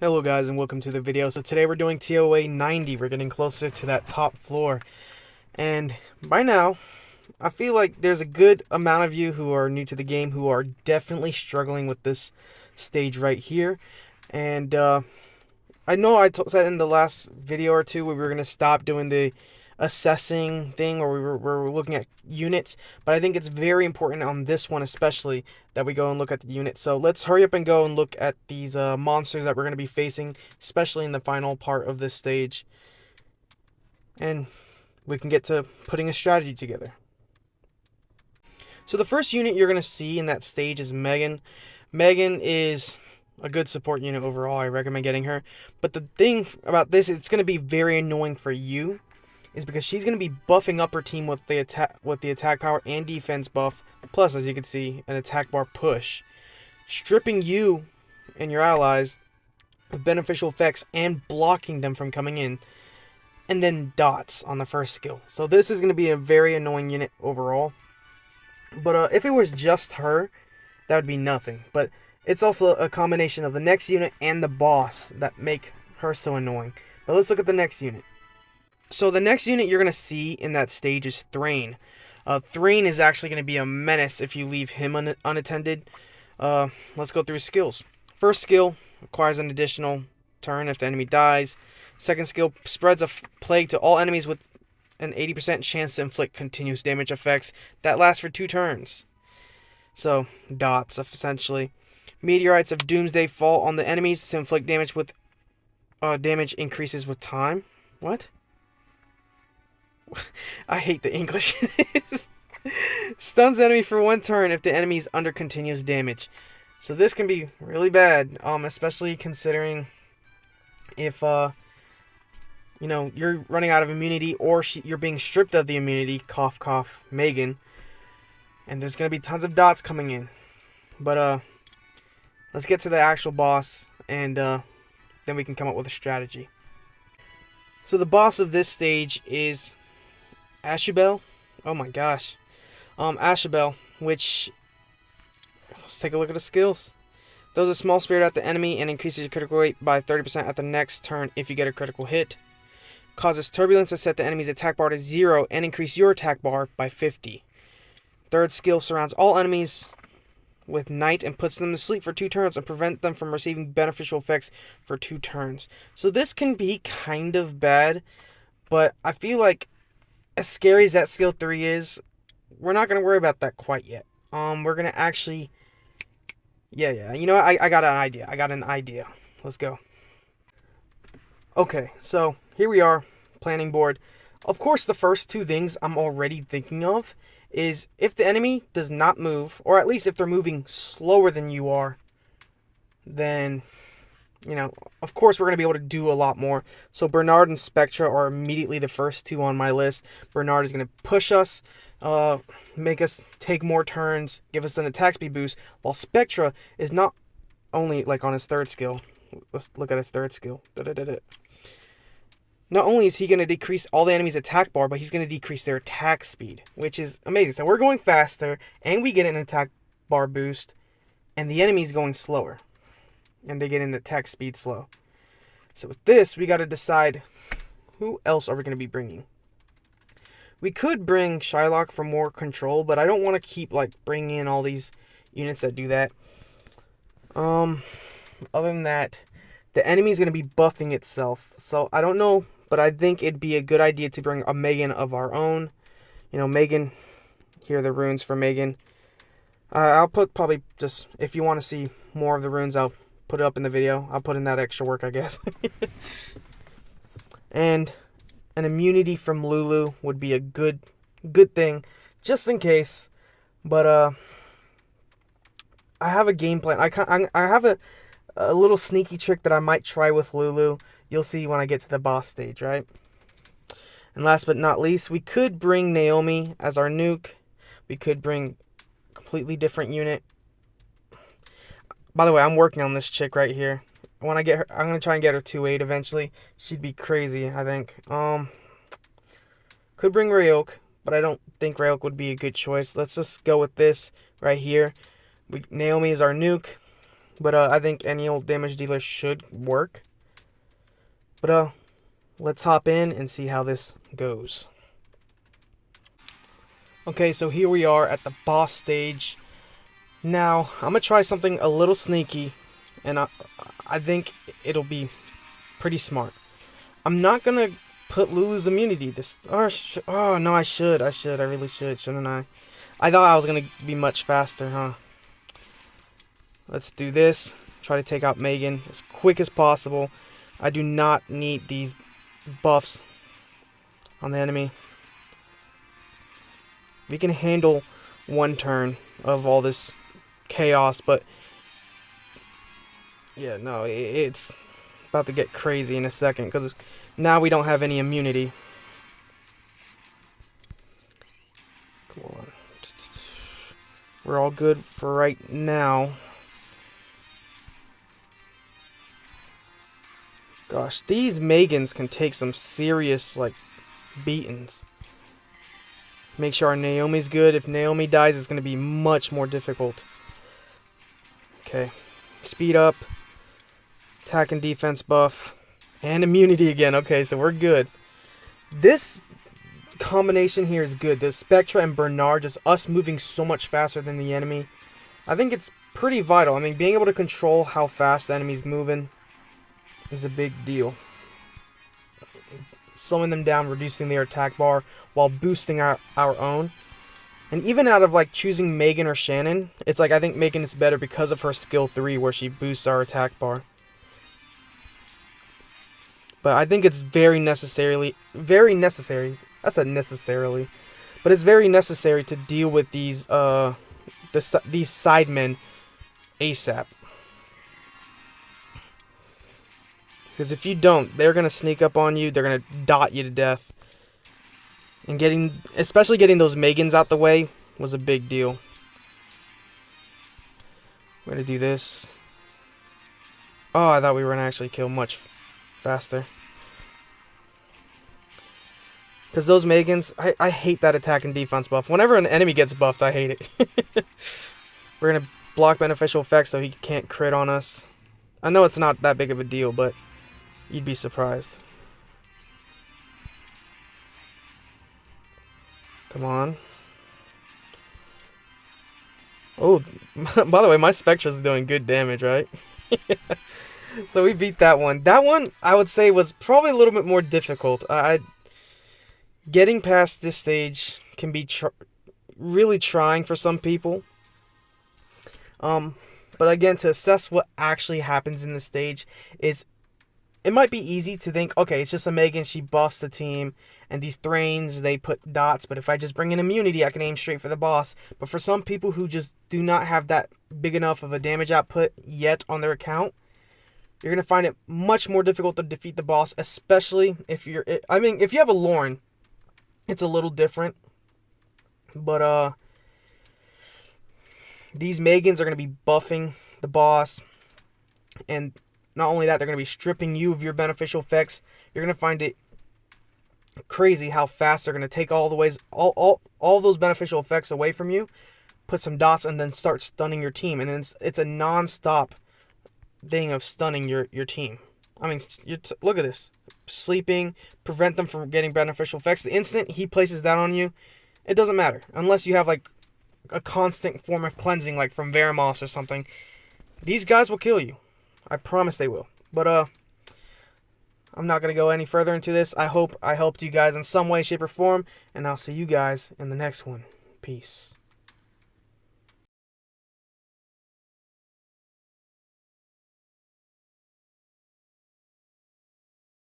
Hello guys and welcome to the video. So today we're doing TOA 90. We're getting closer to that top floor. And by now, I feel like there's a good amount of you who are new to the game who are definitely struggling with this stage right here. And I know I said in the last video or two we were going to stop doing the assessing thing where we're looking at units, but I think it's very important on this one especially that we go and look at the units. So let's hurry up and go and look at these monsters that we're going to be facing, especially in the final part of this stage, and we can get to putting a strategy together. So the first unit you're going to see in that stage is Megan. Megan is a good support unit overall. I recommend getting her, but the thing about this, it's going to be very annoying for you, is because she's going to be buffing up her team with the attack power and defense buff, plus, as you can see, an attack bar push, stripping you and your allies of beneficial effects and blocking them from coming in, and then dots on the first skill. So this is going to be a very annoying unit overall, but if it was just her, that would be nothing. But it's also a combination of the next unit and the boss that make her so annoying. But let's look at the next unit. So the next unit you're going to see in that stage is Thrain. Thrain is actually going to be a menace if you leave him unattended. Let's go through his skills. First skill, requires an additional turn if the enemy dies. Second skill, spreads a plague to all enemies with an 80% chance to inflict continuous damage effects. That lasts for 2 turns. So, dots, essentially. Meteorites of Doomsday fall on the enemies to inflict damage with... damage increases with time. What? I hate the English. Stuns enemy for 1 turn if the enemy is under continuous damage. So this can be really bad, especially considering if you know, you're running out of immunity, or you're being stripped of the immunity, cough cough Megan, and there's gonna be tons of dots coming in. But let's get to the actual boss, and then we can come up with a strategy. So the boss of this stage is Ascension. Oh my gosh. Ascension, which, let's take a look at the skills. Throws a small spirit at the enemy and increases your critical rate by 30% at the next turn if you get a critical hit. Causes turbulence to set the enemy's attack bar to 0 and increase your attack bar by 50. Third skill, surrounds all enemies with night and puts them to sleep for 2 turns and prevent them from receiving beneficial effects for 2 turns. So this can be kind of bad, but I feel like as scary as that skill 3 is, we're not going to worry about that quite yet. We're going to actually... Yeah, you know what? I got an idea. Let's go. Okay, so here we are, planning board. Of course, the first 2 things I'm already thinking of is if the enemy does not move, or at least if they're moving slower than you are, then, you know, of course we're going to be able to do a lot more. So Bernard and Spectra are immediately the first 2 on my list. Bernard is going to push us, make us take more turns, give us an attack speed boost, while Spectra is not only, like, on his 3rd skill. Let's look at his 3rd skill. Not only is he going to decrease all the enemy's attack bar, but he's going to decrease their attack speed, which is amazing. So we're going faster, and we get an attack bar boost, and the enemy's going slower, and they get an attack speed slow. So with this, we got to decide who else are we going to be bringing. We could bring Shylock for more control, but I don't want to keep, like, bringing in all these units that do that. Other than that, the enemy is going to be buffing itself, so I don't know, but I think it'd be a good idea to bring a Megan of our own. You know, Megan, here are the runes for Megan. I'll put probably just, if you want to see more of the runes, I'll put it up in the video. I'll put in that extra work, I guess. And an immunity from Lulu would be a good thing, just in case. But I have a game plan. I have a little sneaky trick that I might try with Lulu. You'll see when I get to the boss stage, right? And last but not least, we could bring Naomi as our nuke. We could bring a completely different unit. By the way, I'm working on this chick right here. When I get her, I'm going to try and get her 2-8 eventually. She'd be crazy, I think. Could bring Ryok, but I don't think Ryok would be a good choice. Let's just go with this right here. Naomi is our nuke. But I think any old damage dealer should work. But let's hop in and see how this goes. Okay, so here we are at the boss stage. Now, I'm going to try something a little sneaky, and I think it'll be pretty smart. I'm not going to put Lulu's immunity this... Oh, no, I should. I really should, shouldn't I? I thought I was going to be much faster, huh? Let's do this. Try to take out Megan as quick as possible. I do not need these buffs on the enemy. We can handle one turn of all this chaos, but yeah, no, it's about to get crazy in a second because now we don't have any immunity. Come on. We're all good for right now. Gosh, these Megans can take some serious, like, beatings. Make sure our Naomi's good. If Naomi dies, it's going to be much more difficult. Okay. Speed up. Attack and defense buff. And immunity again. Okay, so we're good. This combination here is good. The Spectra and Bernard, just us moving so much faster than the enemy. I think it's pretty vital. I mean, being able to control how fast the enemy's moving is a big deal. Slowing them down, reducing their attack bar while boosting our own. And even out of like choosing Megan or Shannon, it's like I think Megan is better because of her skill 3 where she boosts our attack bar. But I think it's very necessary. That's a necessarily. But it's very necessary to deal with these these sidemen ASAP. Because if you don't, they're going to sneak up on you. They're going to dot you to death. And especially getting those Megans out the way was a big deal. We're going to do this. Oh, I thought we were going to actually kill much faster. Because those Megans, I hate that attack and defense buff. Whenever an enemy gets buffed, I hate it. We're going to block beneficial effects so he can't crit on us. I know it's not that big of a deal, but you'd be surprised. Come on. Oh, by the way, my Spectra's doing good damage, right? So we beat that one. That one, I would say, was probably a little bit more difficult. Getting past this stage can be really trying for some people. But again, to assess what actually happens in the stage is, it might be easy to think, okay, it's just a Megan, she buffs the team, and these Thrains, they put dots, but if I just bring in immunity, I can aim straight for the boss. But for some people who just do not have that big enough of a damage output yet on their account, you're going to find it much more difficult to defeat the boss, especially if you're, if you have a Lauren, it's a little different. But, these Megans are going to be buffing the boss, and not only that, they're going to be stripping you of your beneficial effects. You're going to find it crazy how fast they're going to take all those beneficial effects away from you, put some dots, and then start stunning your team. And it's a non-stop thing of stunning your team. I mean, look at this. Sleeping, prevent them from getting beneficial effects. The instant he places that on you, it doesn't matter. Unless you have like a constant form of cleansing, like from Veramos or something. These guys will kill you. I promise they will. But I'm not going to go any further into this. I hope I helped you guys in some way, shape, or form. And I'll see you guys in the next one. Peace.